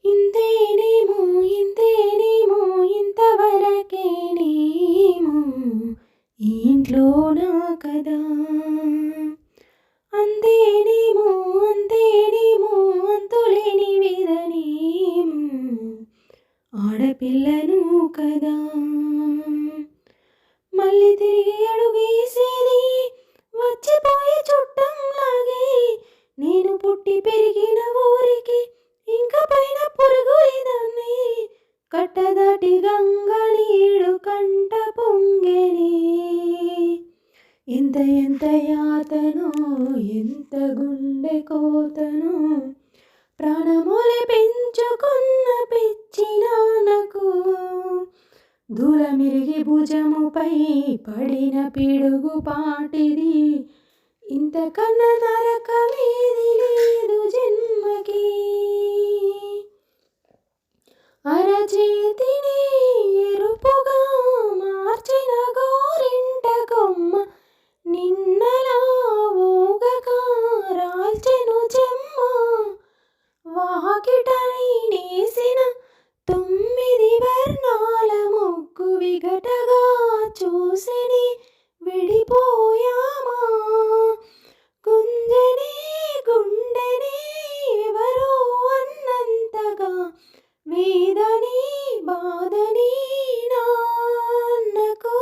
ఇంతేనేమో ఇంతేనేమో ఇంతవరకేనేమో ఈ ఇంట్లోనా కదా అంతేనేమో అంతేనేమో అంతులేని వేదనేమో ఆడపిల్లను కదా మళ్ళీ తిరిగి అడుగేసేది వచ్చిపోయే చుట్టంలాగే నేను పుట్టి పెరిగిన ఊరికి ఇంకా పైన పొరుగుదాన్ని కట్టదాటి గంగ నీడు కంట పొంగెని ఎంత ఎంత యాతనో ఎంత గుండె కోతనో ప్రాణములే పెంచుకున్న పిచ్చి నాన్నకు దూరమిరిగి భుజముపై పడిన పిడుగు పాటిది ఇంతకన్నా నరకమేది లేదు జన్మకి అరచేతిని ఎరుపుగా మార్చిన గోరింట కొమ్మ నిన్నలా ఊగక రాల్చెను చెమ్మ వాకిటని నేసిన 9 వర్ణాల ముగ్గు విగటగా చూసిని విడిపోయామా గుంజని గుండెని ఎవరో అన్నంతగా వేదని బాధని నాన్నకు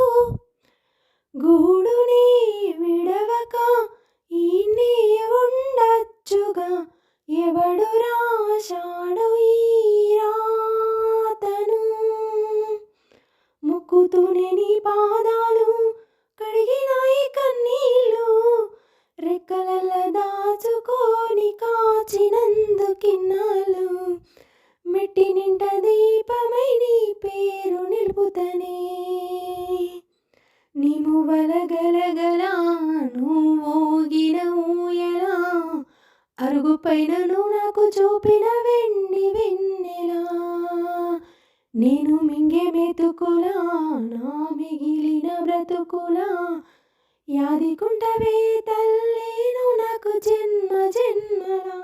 గూడుని విడవక ఈయనే ఉండొచ్చుగా ఎవడు రాశాడు ఈ రాతను ముక్కుతూనే నీ పాదాలు కడిగినాయి కన్నీళ్ళు రెక్కలల్ల దాచుకొని కాచినందుకిన్నాళ్ళు మెట్టి నింట దీపమై నీ పేరు నిలుపుతనే నీ మువ్వల గలగల నువ్వోగిన ఊయలా అరుగుపైన నువ్వు నాకు చూపిన వెండి వెన్నెలా నేను మింగే మెతుకులా నా మిగిలిన బ్రతుకులా యాదికుంటవే తల్లేను నాకు జన్మ జన్మలా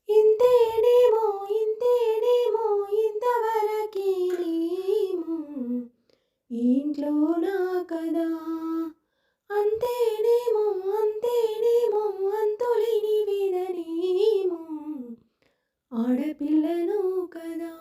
ఇంతేనేమో ఇంతేనేమో ఇంతవరకేనేమో ఈ ఇంట్లోనా కదా అంతేనేమో అంతేనేమో అంతులేని వేదనేమో ఆడపిల్లను కదా